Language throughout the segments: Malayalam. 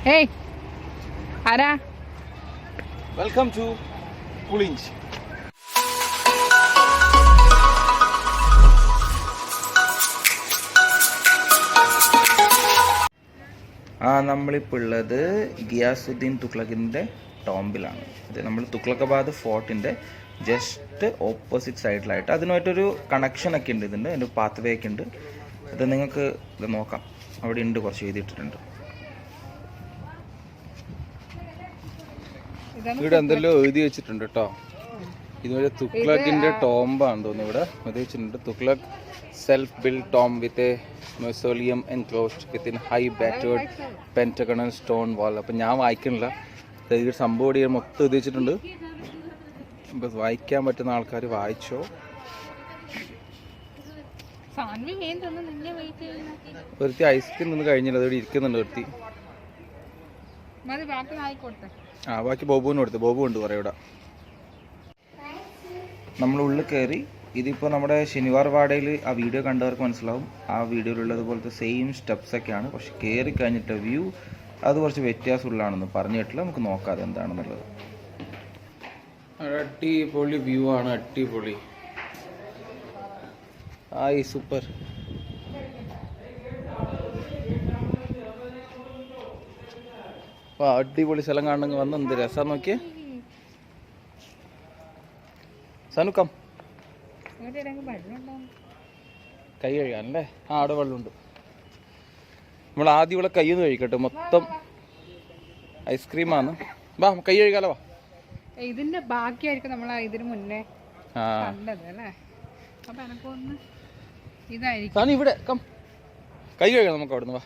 Hey, Ara. Welcome to Pulinj. നമ്മളിപ്പോൾ ഉള്ളത് ഗിയാസുദ്ദീൻ തുഗ്ലക്കിൻ്റെ ടോംബിലാണ്. ഇത് നമ്മൾ തുഗ്ലക്കാബാദ് ഫോർട്ടിൻ്റെ ജസ്റ്റ് ഓപ്പോസിറ്റ് സൈഡിലായിട്ട് അതിനായിട്ടൊരു കണക്ഷനൊക്കെ ഉണ്ട്. ഇതിൻ്റെ അതിൻ്റെ പാത്ത് വേ ഒക്കെ ഉണ്ട്. അത് നിങ്ങൾക്ക് ഇത് നോക്കാം, അവിടെ ഉണ്ട്, കുറച്ച് എഴുതിയിട്ടിട്ടുണ്ട്. ഇവിടെ എന്തെല്ലോ എഴുതി വെച്ചിട്ടുണ്ട് കേട്ടോ. ഇതുവരെ തുഗ്ലക്കിൻ്റെ ടോംബാണ് തോന്നുന്നു. ഇവിടെ എഴുതി വെച്ചിട്ടുണ്ട് Tughlaq self build tomb with a mausoleum enclosed within high battered pentagonal stone wall. അപ്പം ഞാൻ വായിക്കണില്ല, ഈ സംഭവം ഇവിടെ മൊത്തം എഴുതി വെച്ചിട്ടുണ്ട്. അപ്പം വായിക്കാൻ പറ്റുന്ന ആൾക്കാർ വായിച്ചോ. ഒരുത്തി ഐസ്ക്രീം നിന്ന് കഴിഞ്ഞില്ല, അതോടെ ഇരിക്കുന്നുണ്ട് ഒരുത്തി. ബാക്കി ബോബുവിന് കൊടുത്ത്, ബോബു ഉണ്ട് കുറേ ഇവിടെ. നമ്മൾ ഉള്ളിൽ കയറി. ഇതിപ്പോൾ നമ്മുടെ ശനിവാർ വാടയിൽ ആ വീഡിയോ കണ്ടവർക്ക് മനസ്സിലാവും. ആ വീഡിയോയിലുള്ളതുപോലത്തെ സെയിം സ്റ്റെപ്സൊക്കെയാണ്, പക്ഷെ കയറി കഴിഞ്ഞിട്ട് വ്യൂ അത് കുറച്ച് വ്യത്യാസമുള്ളതാണെന്ന് പറഞ്ഞു കേട്ടില്ല. നമുക്ക് നോക്കാം എന്താണെന്നുള്ളത്. അടിപൊളി വ്യൂ ആണ്, അടിപൊളി. ആയി സൂപ്പർ. അടിപൊളി സ്ഥലം കാണണമെങ്കിൽ വന്ന് എന്ത് രസം നോക്കിയേ. സനുക്കം കൈ കഴുകാനല്ലേ? അവിടെ വെള്ളമുണ്ട്. നമ്മൾ ആദ്യം ഇവിടെ കൈയൊന്ന് കഴിക്കട്ടെ, മൊത്തം ഐസ്ക്രീമാണ്. വാ കൈ കഴുകാലോ. വാ, ഇതിന്റെ ബാക്കിയായിരിക്കും നമ്മൾ ഇതിന് മുന്നേ കണ്ടത് അല്ലേ? അപ്പൊ എനക്കൊന്ന് ഇതായിരിക്കും. ഇവിടെ കം കൈ കഴുകാം നമുക്ക് അവിടെ നിന്ന്. വാ,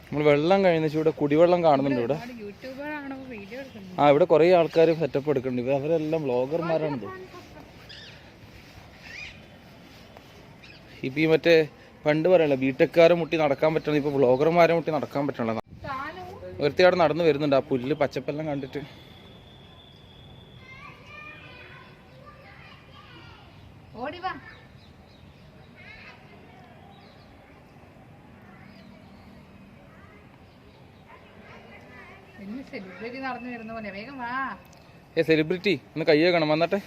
നമ്മൾ വെള്ളം കഴിഞ്ഞ ഇവിടെ കുടിവെള്ളം കാണുന്നുണ്ട്. ഇവിടെ ഇവിടെ കുറേ ആൾക്കാർ സെറ്റപ്പ് എടുക്കുന്നുണ്ട്. അവരെല്ലാം വ്ളോഗർമാരാണ്. ഇപ്പം ഈ മറ്റേ പണ്ട് പറയല്ലോ ബിടെക്കാരെ മുട്ടി നടക്കാൻ പറ്റണം, ഇപ്പൊ വ്ളോഗർമാരെ മുട്ടി നടക്കാൻ പറ്റണല്ലോ. ഒരുത്തി അവിടെ നടന്നു വരുന്നുണ്ട്, ആ പുല്ല് പച്ചപ്പെല്ലാം കണ്ടിട്ട്. സെലിബ്രിറ്റി ഒന്ന് കൈ വെക്കണം, വന്നട്ടെ.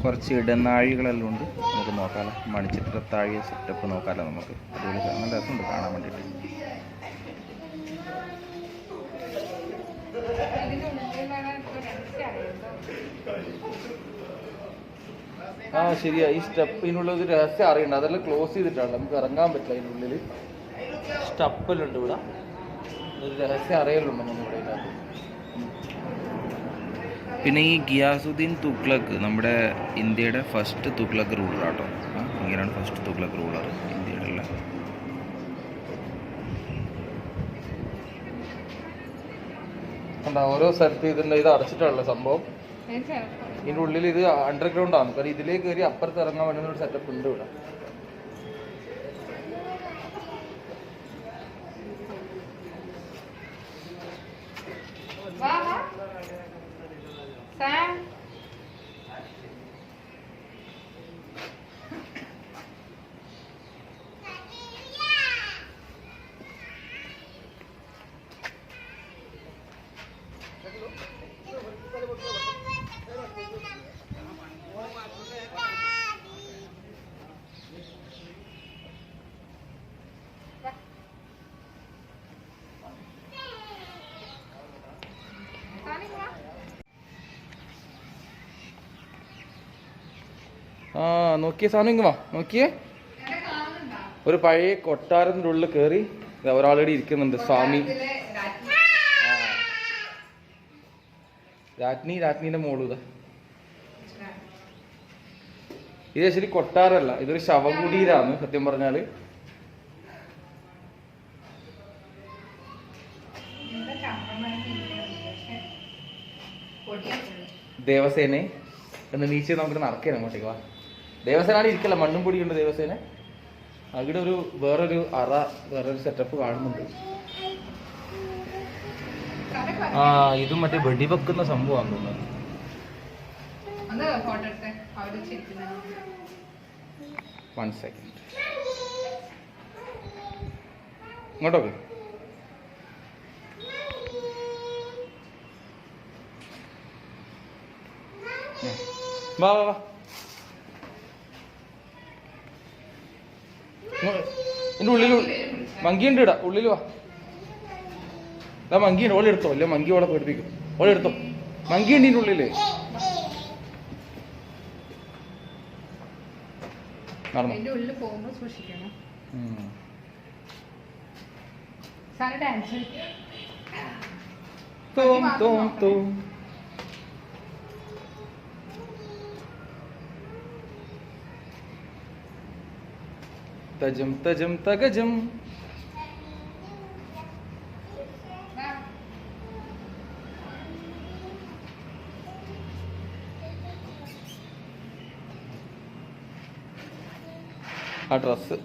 കുറച്ച് ഇടനാഴികളെല്ലാം ഉണ്ട്, നമുക്ക് നോക്കാമല്ലോ. മണിച്ചിത്രത്താഴി സെറ്റപ്പ് നോക്കാമല്ലോ നമുക്ക്. അതുപോലെ നല്ല രസമുണ്ട് കാണാൻ വേണ്ടിയിട്ട്. ശരിയാ, ഈ സ്റ്റെപ്പിനുള്ള ഒരു രഹസ്യം അറിയണ്ട. അതെല്ലാം ക്ലോസ് ചെയ്തിട്ടാണ്, നമുക്ക് ഇറങ്ങാൻ പറ്റില്ല. അതിനുള്ളിൽ സ്റ്റെപ്പെല്ലാം ഇവിടെ, ഒരു രഹസ്യം അറിയലുണ്ട് നമ്മുടെ ഇതിനകത്ത്. പിന്നെ ഈ ഗിയാസുദ്ദീൻ തുഗ്ലക്ക് നമ്മുടെ ഇന്ത്യയുടെ ഫസ്റ്റ് തുഗ്ലക്ക് റൂളറാട്ടോ. ഇങ്ങനെയാണ് ഫസ്റ്റ് തുഗ്ലക്ക് റൂളർ ഇന്ത്യയുടെ ഉള്ള. ഓരോ സ്ഥലത്ത് ഇതിൻ്റെ ഇത് അടച്ചിട്ടുള്ള സംഭവം. ഇതിൻ്റെ ഉള്ളിൽ ഇത് അണ്ടർഗ്രൗണ്ട് ആണ്. കാരണം ഇതിലേക്ക് കയറി അപ്പുറത്ത് ഇറങ്ങാൻ പറ്റുന്ന ഒരു സെറ്റപ്പ് ഉണ്ട് ഇവിടെ. നോക്കിയേ സാധനം, ഇങ്ങ് വാ. നോക്കിയേ, ഒരു പഴയ കൊട്ടാരത്തിൻ്റെ ഉള്ളിൽ കയറി ഒരാളുടെ ഇരിക്കുന്നുണ്ട്, സ്വാമി. രാജ്ഞീൻ്റെ മോള്. ഇത് ശരി കൊട്ടാരല്ല, ഇതൊരു ശവകുടീരാണ് സത്യം പറഞ്ഞാല്. ദേവസേനെ എന്ന് നീച്ച് നമുക്ക് നടക്കാൻ അങ്ങോട്ടേക്ക്. വാ, ദേവസേന ഇരിക്കല്ല, മണ്ണും പൊടിയുണ്ട് ദേവസേന. അവിടെ ഒരു വേറൊരു അറ വേറൊരു സെറ്റപ്പ് കാണുന്നുണ്ട്. ആ ഇത് മറ്റേ വെടിവെക്കുന്ന സംഭവമാണെന്ന് തോന്നുന്നു. വൺ സെക്കൻഡ് ഇങ്ങോട്ടൊക്കെ. വാ വാ വാ. എൻ്റെ ഉള്ളിൽ മങ്കിയുണ്ട് ഇടാ, ഉള്ളിൽ വാ. ആ മങ്കിയുണ്ട്, ഓളെടുത്തോ. അല്ല മങ്കി ഓളെ പേടിപ്പിക്കും. ഓളെടുത്തോ, മങ്കിയുണ്ട് ഇതിൻ്റെ ഉള്ളില്. തജം തജം തകജം. ആ ഡ്രസ്സ്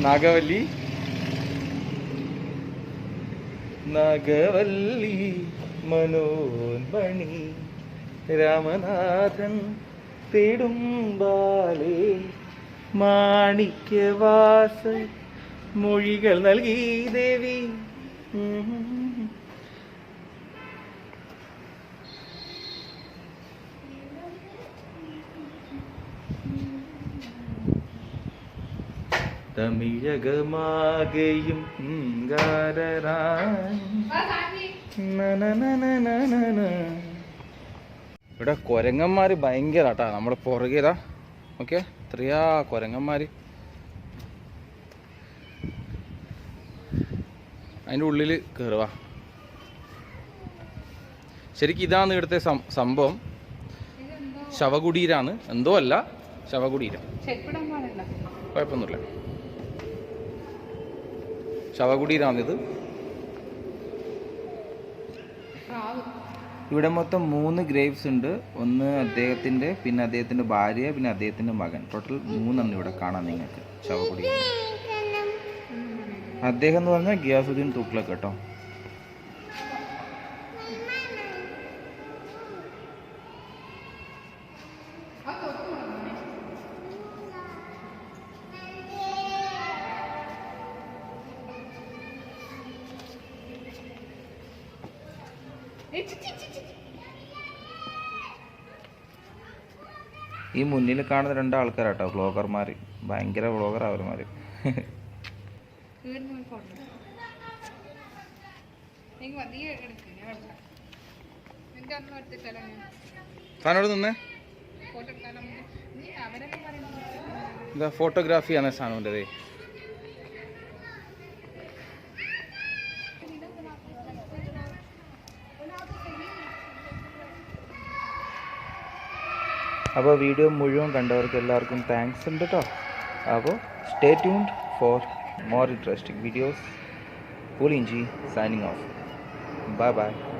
നാഗവല്ലി നാഗവല്ലി മനോന്മണി രാമനാഥൻ തേടുമ്പാലേ മാണിക്യവാസ മൊഴികൾ നൽകി ദേവി. തമിഴകമാകയും ഇവിടെ കൊരങ്ങന്മാര് ഭയങ്കര കേട്ടാ നമ്മളെ പുറകേതാ. ഓക്കെ, എത്രയാ കൊരങ്ങന്മാര്. അതിൻ്റെ ഉള്ളിൽ കയറുക. ശരിക്കും ഇതാണ് ഇവിടുത്തെ സംഭവം. ശവകുടീരാണ്, എന്തോ അല്ല, ശവകുടീരം. കുഴപ്പമൊന്നുമില്ല, ശവകുടീരാണിത്. ഇവിടെ മൊത്തം 3 ഗ്രേവ്സ് ഉണ്ട്. ഒന്ന് അദ്ദേഹത്തിൻ്റെ, പിന്നെ അദ്ദേഹത്തിൻ്റെ ഭാര്യ, പിന്നെ അദ്ദേഹത്തിൻ്റെ മകൻ. ടോട്ടൽ 3 ഇവിടെ കാണാം നിങ്ങൾക്ക് ശവകുടീരം. അദ്ദേഹം എന്ന് പറഞ്ഞാൽ ഗിയാസുദ്ദീൻ തുഗ്ലക്ക് കേട്ടോ. ഈ മുന്നിൽ കാണുന്ന 2 ആൾക്കാരാട്ടോ വ്ളോഗർമാർ. ഭയങ്കര വ്ളോഗർ അവന്മാർ. സാനോട് നിന്നേ. ഇതാ ഫോട്ടോഗ്രാഫിയാണ് സാനോൻ്റെത്. അപ്പോൾ വീഡിയോ മുഴുവൻ കണ്ടവർക്ക് എല്ലാവർക്കും താങ്ക്സ് ഉണ്ട് കേട്ടോ. അപ്പോൾ stay tuned for more interesting videos. Poolinji signing off. Bye bye.